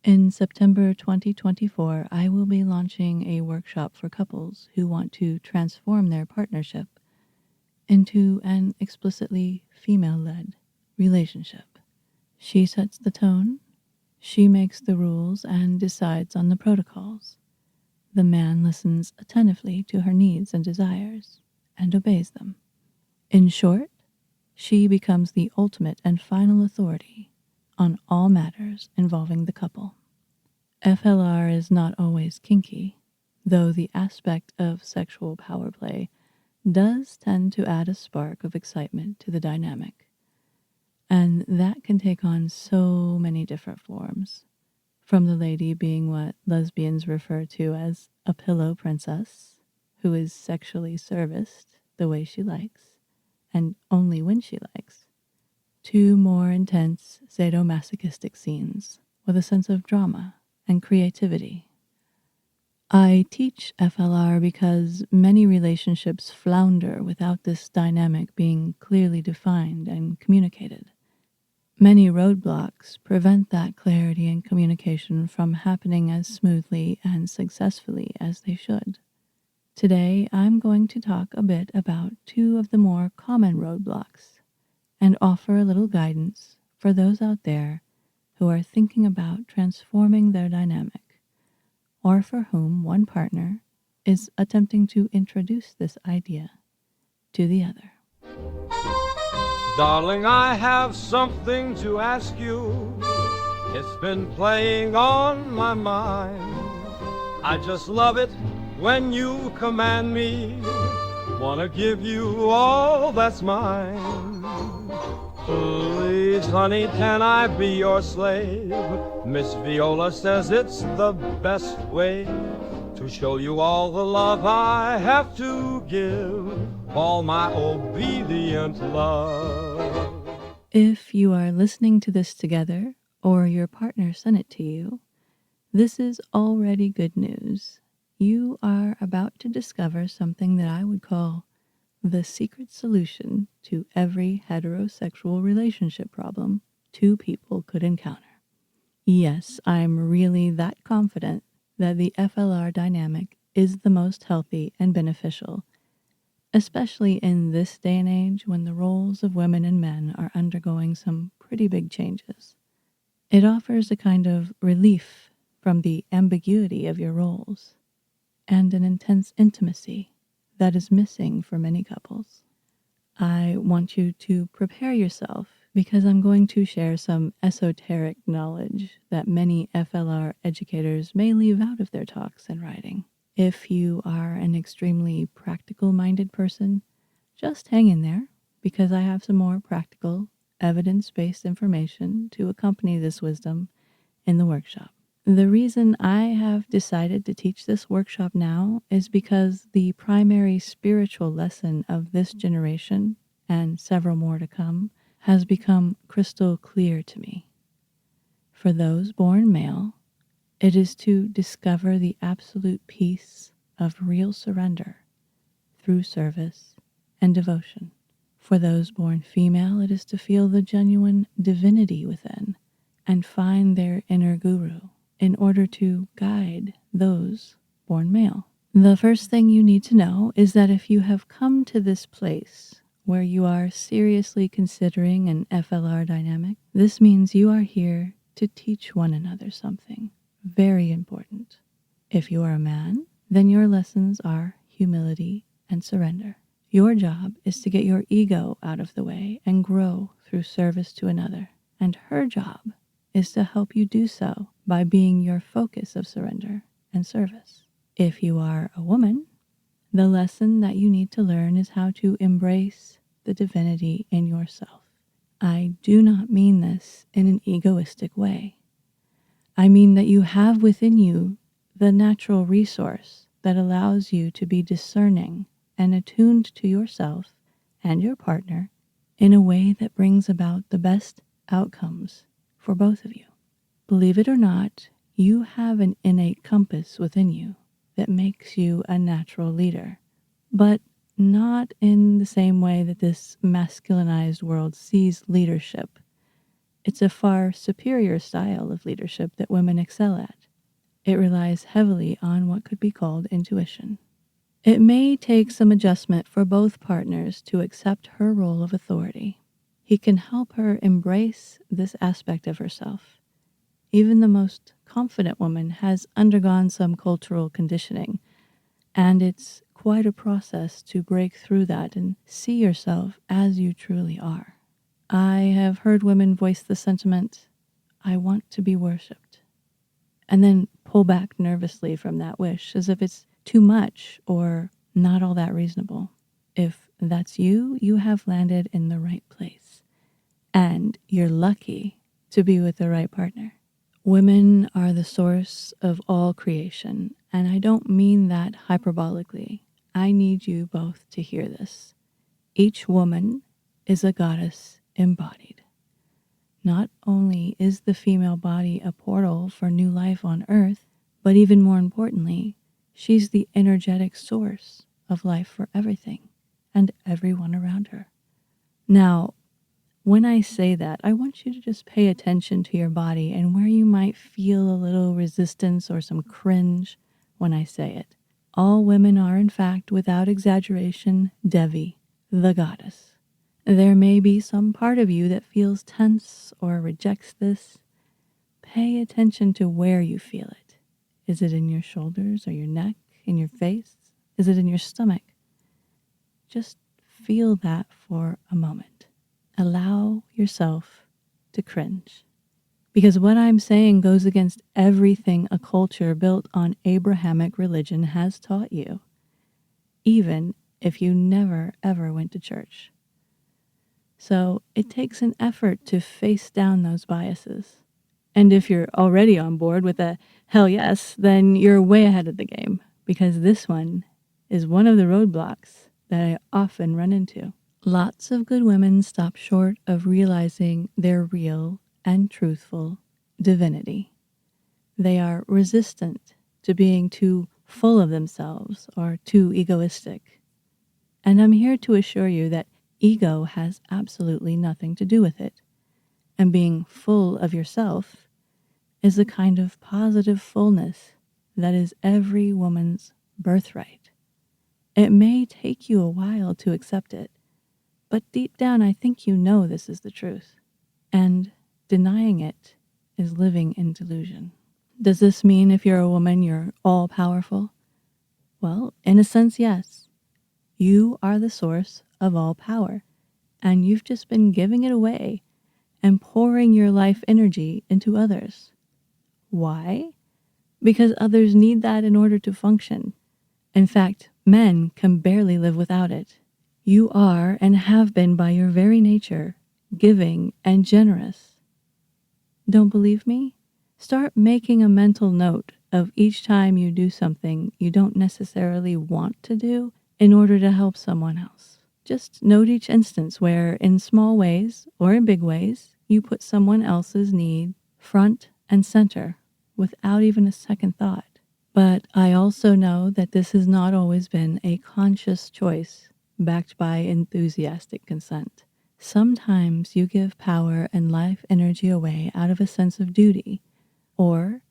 In September 2024, I will be launching a workshop for couples who want to transform their partnership into an explicitly female-led relationship. She sets the tone, she makes the rules and decides on the protocols. The man listens attentively to her needs and desires and obeys them. In short, she becomes the ultimate and final authority on all matters involving the couple. FLR is not always kinky, though the aspect of sexual power play does tend to add a spark of excitement to the dynamic. And that can take on so many different forms, from the lady being what lesbians refer to as a pillow princess, who is sexually serviced the way she likes, and only when she likes, to more intense sadomasochistic scenes with a sense of drama and creativity. I teach FLR because many relationships flounder without this dynamic being clearly defined and communicated. Many roadblocks prevent that clarity and communication from happening as smoothly and successfully as they should. Today, I'm going to talk a bit about two of the more common roadblocks and offer a little guidance for those out there who are thinking about transforming their dynamic, or for whom one partner is attempting to introduce this idea to the other. Darling, I have something to ask you. It's been playing on my mind. I just love it when you command me. Wanna give you all that's mine. Please, honey, can I be your slave? Miss Viola says it's the best way to show you all the love I have to give, all my obedient love. If you are listening to this together, or your partner sent it to you, this is already good news. You are about to discover something that I would call the secret solution to every heterosexual relationship problem two people could encounter. Yes, I'm really that confident that the FLR dynamic is the most healthy and beneficial, especially in this day and age when the roles of women and men are undergoing some pretty big changes. It offers a kind of relief from the ambiguity of your roles and an intense intimacy that is missing for many couples. I want you to prepare yourself because I'm going to share some esoteric knowledge that many FLR educators may leave out of their talks and writing. If you are an extremely practical-minded person, just hang in there because I have some more practical, evidence-based information to accompany this wisdom in the workshop. The reason I have decided to teach this workshop now is because the primary spiritual lesson of this generation, and several more to come, has become crystal clear to me. For those born male, it is to discover the absolute peace of real surrender through service and devotion. For those born female, it is to feel the genuine divinity within and find their inner guru in order to guide those born male. The first thing you need to know is that if you have come to this place where you are seriously considering an FLR dynamic, this means you are here to teach one another something very important. If you are a man, then your lessons are humility and surrender. Your job is to get your ego out of the way and grow through service to another, and her job is to help you do so by being your focus of surrender and service. If you are a woman, the lesson that you need to learn is how to embrace the divinity in yourself. I do not mean this in an egoistic way. I mean that you have within you the natural resource that allows you to be discerning and attuned to yourself and your partner in a way that brings about the best outcomes for both of you. Believe it or not, you have an innate compass within you that makes you a natural leader, but not in the same way that this masculinized world sees leadership. It's a far superior style of leadership that women excel at. It relies heavily on what could be called intuition. It may take some adjustment for both partners to accept her role of authority. He can help her embrace this aspect of herself. Even the most confident woman has undergone some cultural conditioning, and it's quite a process to break through that and see yourself as you truly are. I have heard women voice the sentiment, "I want to be worshipped," and then pull back nervously from that wish as if it's too much or not all that reasonable. If that's you, you have landed in the right place, and you're lucky to be with the right partner. Women are the source of all creation, and I don't mean that hyperbolically. I need you both to hear this. Each woman is a goddess embodied. Not only is the female body a portal for new life on earth, but even more importantly, she's the energetic source of life for everything and everyone around her. Now, when I say that, I want you to just pay attention to your body and where you might feel a little resistance or some cringe when I say it. All women are, in fact, without exaggeration, Devi, the goddess. There may be some part of you that feels tense or rejects this. Pay attention to where you feel it. Is it in your shoulders or your neck, in your face? Is it in your stomach? Just feel that for a moment. Allow yourself to cringe. Because what I'm saying goes against everything a culture built on Abrahamic religion has taught you, even if you never ever went to church. So it takes an effort to face down those biases. And if you're already on board with a hell yes, then you're way ahead of the game, because this one is one of the roadblocks that I often run into. Lots of good women stop short of realizing their real and truthful divinity. They are resistant to being too full of themselves or too egoistic. And I'm here to assure you that ego has absolutely nothing to do with it. And being full of yourself is a kind of positive fullness that is every woman's birthright. It may take you a while to accept it, but deep down I think you know this is the truth. And denying it is living in delusion. Does this mean if you're a woman, you're all powerful? Well, in a sense, yes. You are the source of all power, and you've just been giving it away and pouring your life energy into others. Why? Because others need that in order to function. In fact, men can barely live without it. You are and have been by your very nature giving and generous. Don't believe me? Start making a mental note of each time you do something you don't necessarily want to do in order to help someone else. Just note each instance where, in small ways or in big ways, you put someone else's need front and center without even a second thought. But I also know that this has not always been a conscious choice backed by enthusiastic consent. Sometimes you give power and life energy away out of a sense of duty, or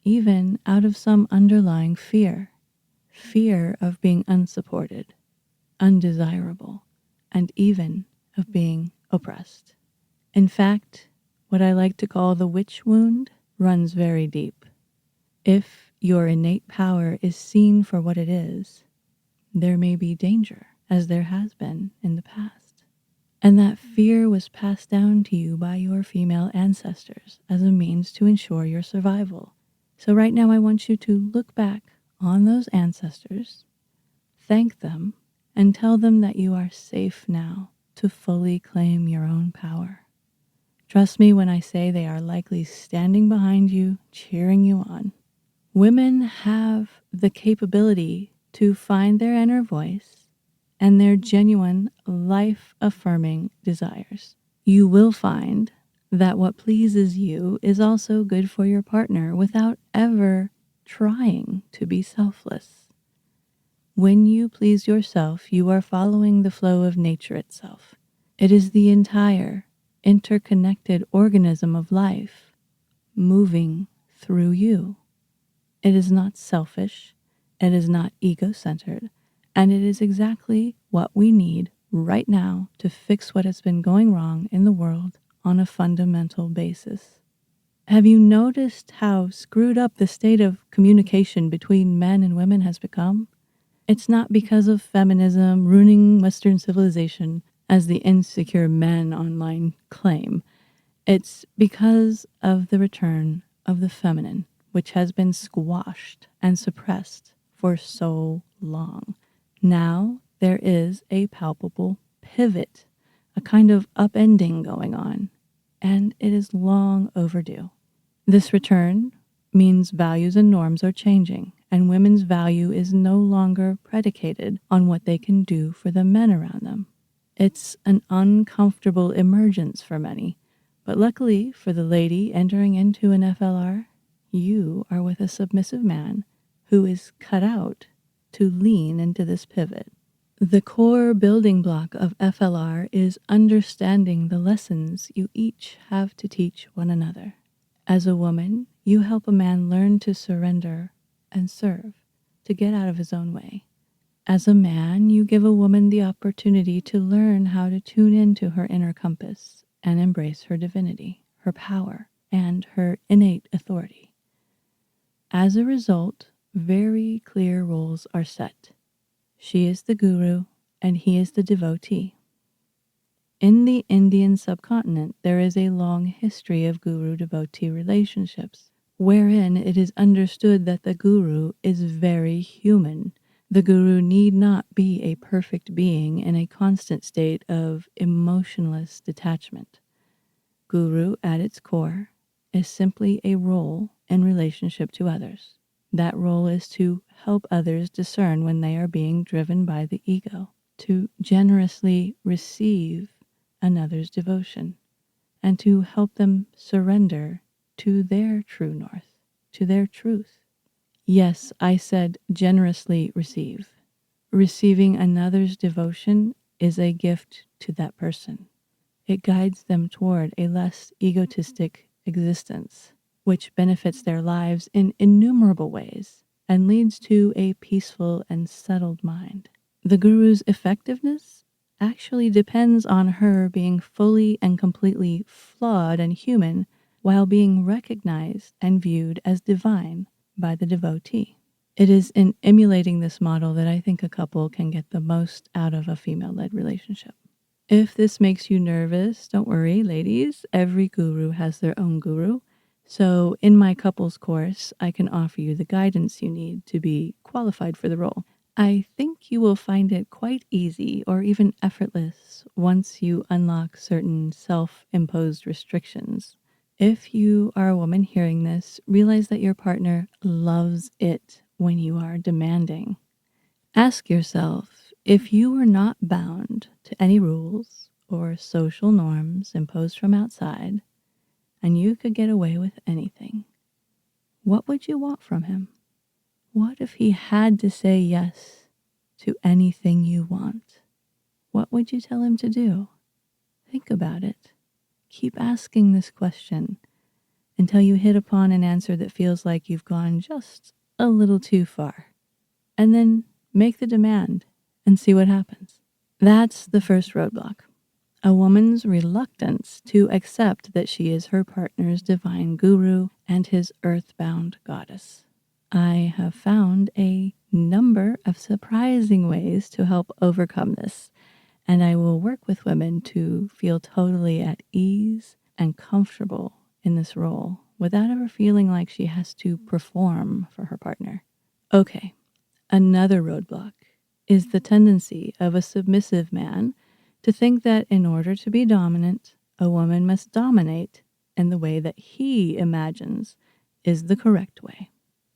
even out of some underlying fear of being unsupported, undesirable, and even of being oppressed. In fact, what I like to call the witch wound runs very deep. If your innate power is seen for what it is, there may be danger, as there has been in the past. And that fear was passed down to you by your female ancestors as a means to ensure your survival. So right now I want you to look back on those ancestors, thank them, and tell them that you are safe now to fully claim your own power. Trust me when I say they are likely standing behind you, cheering you on. Women have the capability to find their inner voice and their genuine, life-affirming desires. You will find that what pleases you is also good for your partner without ever trying to be selfless. When you please yourself, you are following the flow of nature itself. It is the entire interconnected organism of life moving through you. It is not selfish, it is not ego-centered, and it is exactly what we need right now to fix what has been going wrong in the world on a fundamental basis. Have you noticed how screwed up the state of communication between men and women has become? It's not because of feminism ruining Western civilization, as the insecure men online claim. It's because of the return of the feminine, which has been squashed and suppressed for so long. Now there is a palpable pivot, a kind of upending going on, and it is long overdue. This return means values and norms are changing, and women's value is no longer predicated on what they can do for the men around them. It's an uncomfortable emergence for many, but luckily for the lady entering into an FLR, you are with a submissive man who is cut out to lean into this pivot. The core building block of FLR is understanding the lessons you each have to teach one another. As a woman, you help a man learn to surrender and serve, to get out of his own way. As a man, you give a woman the opportunity to learn how to tune into her inner compass and embrace her divinity, her power, and her innate authority. As a result, very clear roles are set. She is the guru, and he is the devotee. In the Indian subcontinent, there is a long history of guru-devotee relationships, wherein it is understood that the guru is very human. The guru need not be a perfect being in a constant state of emotionless detachment. Guru, at its core, is simply a role in relationship to others. That role is to help others discern when they are being driven by the ego, to generously receive another's devotion, and to help them surrender to their true north, to their truth. Yes, I said generously receive. Receiving another's devotion is a gift to that person. It guides them toward a less egotistic existence, which benefits their lives in innumerable ways and leads to a peaceful and settled mind. The guru's effectiveness actually depends on her being fully and completely flawed and human while being recognized and viewed as divine by the devotee. It is in emulating this model that I think a couple can get the most out of a female-led relationship. If this makes you nervous, don't worry, ladies. Every guru has their own guru. So in my couples course, I can offer you the guidance you need to be qualified for the role. I think you will find it quite easy or even effortless once you unlock certain self-imposed restrictions. If you are a woman hearing this, realize that your partner loves it when you are demanding. Ask yourself, if you were not bound to any rules or social norms imposed from outside, and you could get away with anything, what would you want from him? What if he had to say yes to anything you want? What would you tell him to do? Think about it. Keep asking this question until you hit upon an answer that feels like you've gone just a little too far. And then make the demand and see what happens. That's the first roadblock. A woman's reluctance to accept that she is her partner's divine guru and his earthbound goddess. I have found a number of surprising ways to help overcome this, and I will work with women to feel totally at ease and comfortable in this role without ever feeling like she has to perform for her partner. Okay, another roadblock is the tendency of a submissive man to think that in order to be dominant, a woman must dominate in the way that he imagines is the correct way.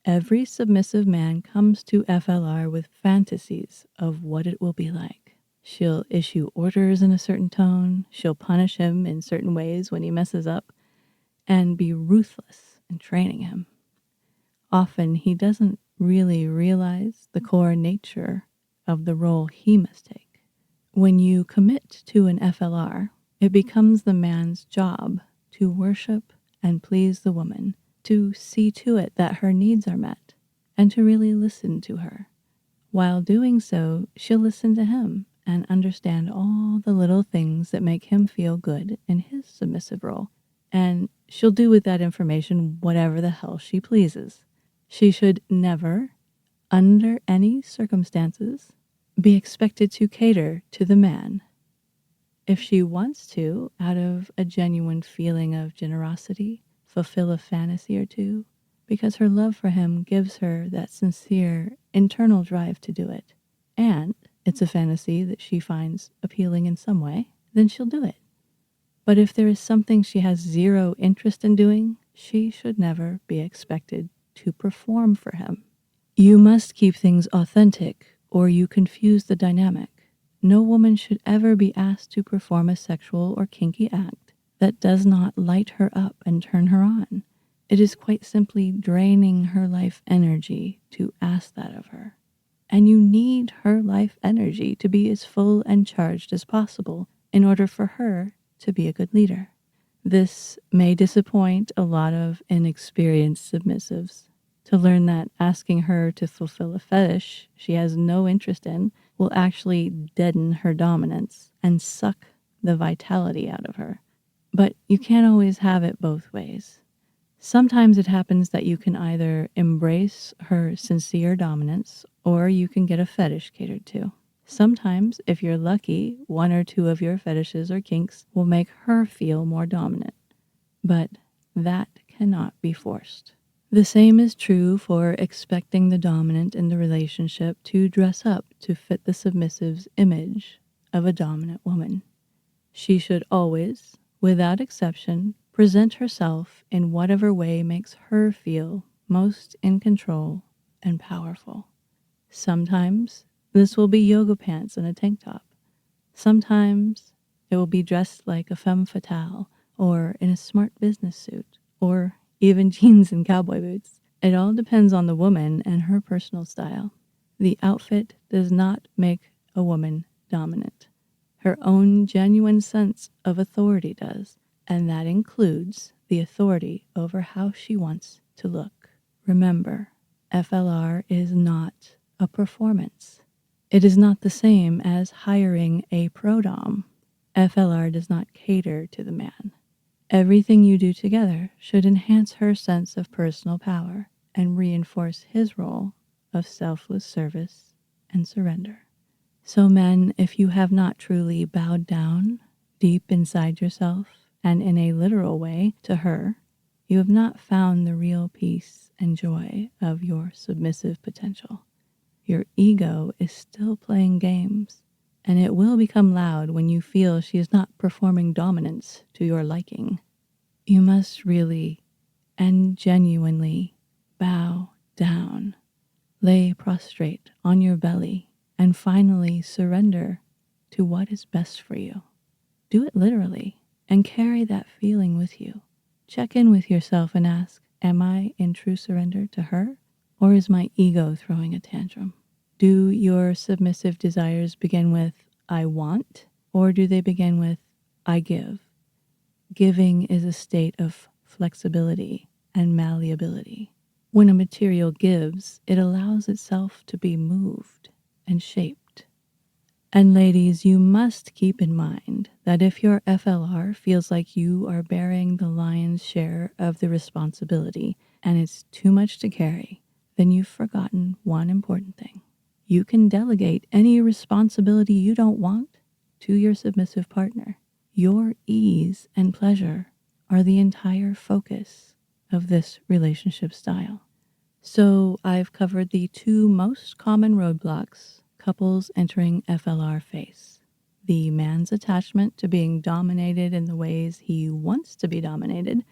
Every submissive man comes to FLR with fantasies of what it will be like. She'll issue orders in a certain tone, she'll punish him in certain ways when he messes up, and be ruthless in training him. Often he doesn't really realize the core nature of the role he must take. When you commit to an FLR, It becomes the man's job to worship and please the woman, to see to it that her needs are met, and to really listen to her. While doing so, she'll listen to him and understand all the little things that make him feel good in his submissive role. And she'll do with that information whatever the hell she pleases. She should never, under any circumstances, be expected to cater to the man. If she wants to, out of a genuine feeling of generosity, fulfill a fantasy or two, because her love for him gives her that sincere internal drive to do it, and it's a fantasy that she finds appealing in some way, then she'll do it. But if there is something she has zero interest in doing, she should never be expected to perform for him. You must keep things authentic, or you confuse the dynamic. No woman should ever be asked to perform a sexual or kinky act that does not light her up and turn her on. It is quite simply draining her life energy to ask that of her. And you need her life energy to be as full and charged as possible in order for her to be a good leader. This may disappoint a lot of inexperienced submissives, to learn that asking her to fulfill a fetish she has no interest in will actually deaden her dominance and suck the vitality out of her. But you can't always have it both ways. Sometimes it happens that you can either embrace her sincere dominance or you can get a fetish catered to. Sometimes, if you're lucky, one or two of your fetishes or kinks will make her feel more dominant. But that cannot be forced. The same is true for expecting the dominant in the relationship to dress up to fit the submissive's image of a dominant woman. She should always, without exception, present herself in whatever way makes her feel most in control and powerful. Sometimes this will be yoga pants and a tank top. Sometimes it will be dressed like a femme fatale or in a smart business suit or even jeans and cowboy boots. It all depends on the woman and her personal style. The outfit does not make a woman dominant. Her own genuine sense of authority does, and that includes the authority over how she wants to look. Remember, FLR is not a performance. It is not the same as hiring a pro-dom. FLR does not cater to the man. Everything you do together should enhance her sense of personal power and reinforce his role of selfless service and surrender. So men, if you have not truly bowed down deep inside yourself and in a literal way to her, you have not found the real peace and joy of your submissive potential. Your ego is still playing games, and it will become loud when you feel she is not performing dominance to your liking. You must really and genuinely bow down, lay prostrate on your belly, and finally surrender to what is best for you. Do it literally and carry that feeling with you. Check in with yourself and ask, am I in true surrender to her, or is my ego throwing a tantrum? Do your submissive desires begin with, I want, or do they begin with, I give? Giving is a state of flexibility and malleability. When a material gives, it allows itself to be moved and shaped. And ladies, you must keep in mind that if your FLR feels like you are bearing the lion's share of the responsibility and it's too much to carry, then you've forgotten one important thing. You can delegate any responsibility you don't want to your submissive partner. Your ease and pleasure are the entire focus of this relationship style. So I've covered the two most common roadblocks couples entering FLR face: the man's attachment to being dominated in the ways he wants to be dominated,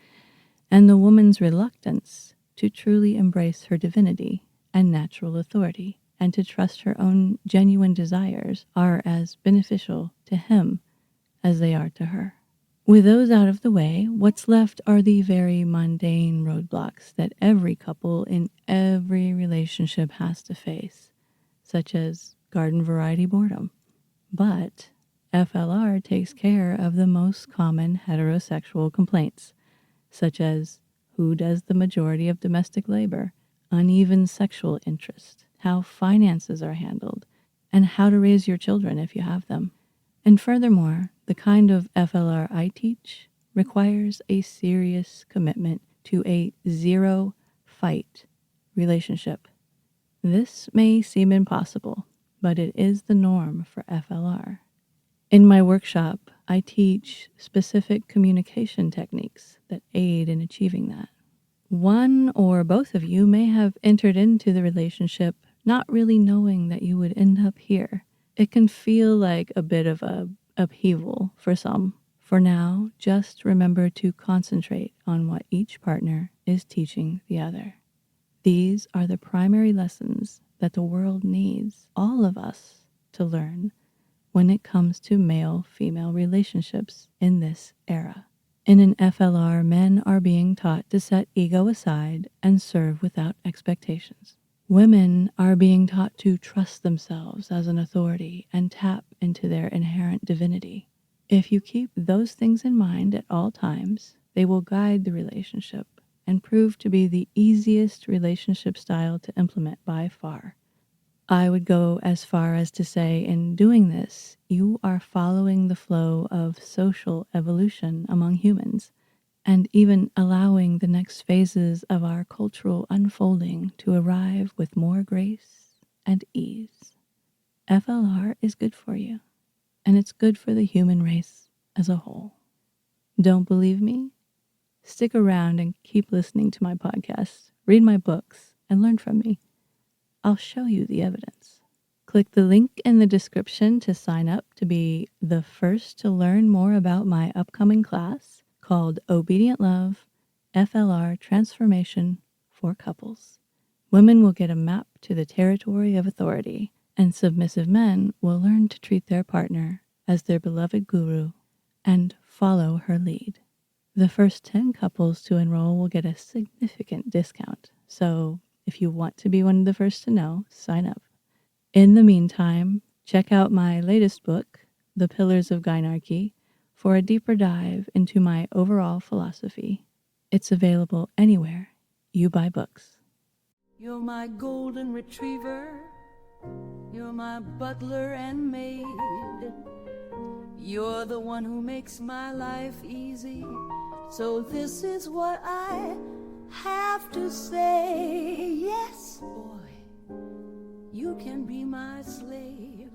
and the woman's reluctance to truly embrace her divinity and natural authority, and to trust her own genuine desires are as beneficial to him as they are to her. With those out of the way, what's left are the very mundane roadblocks that every couple in every relationship has to face, such as garden variety boredom. But FLR takes care of the most common heterosexual complaints, such as who does the majority of domestic labor, uneven sexual interest, how finances are handled, and how to raise your children if you have them. And furthermore, the kind of FLR I teach requires a serious commitment to a zero-fight relationship. This may seem impossible, but it is the norm for FLR. In my workshop, I teach specific communication techniques that aid in achieving that. One or both of you may have entered into the relationship not really knowing that you would end up here. It can feel like a bit of a upheaval for some. For now, just remember to concentrate on what each partner is teaching the other. These are the primary lessons that the world needs all of us to learn when it comes to male-female relationships in this era. In an FLR, men are being taught to set ego aside and serve without expectations. Women are being taught to trust themselves as an authority and tap into their inherent divinity. If you keep those things in mind at all times, they will guide the relationship and prove to be the easiest relationship style to implement by far. I would go as far as to say, in doing this, you are following the flow of social evolution among humans, and even allowing the next phases of our cultural unfolding to arrive with more grace and ease. FLR is good for you, and it's good for the human race as a whole. Don't believe me? Stick around and keep listening to my podcast, read my books, and learn from me. I'll show you the evidence. Click the link in the description to sign up to be the first to learn more about my upcoming class called Obedient Love, FLR Transformation for Couples. Women will get a map to the territory of authority, and submissive men will learn to treat their partner as their beloved guru and follow her lead. The first 10 couples to enroll will get a significant discount, so if you want to be one of the first to know, sign up. In the meantime, check out my latest book, The Pillars of Gynarchy, for a deeper dive into my overall philosophy. It's available anywhere you buy books. You're my golden retriever, you're my butler and maid. You're the one who makes my life easy, so this is what I have to say. Yes, boy, you can be my slave.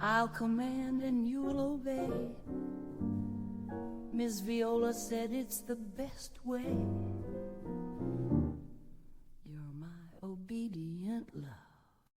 I'll command and you'll obey. Miss Viola said it's the best way. You're my obedient love.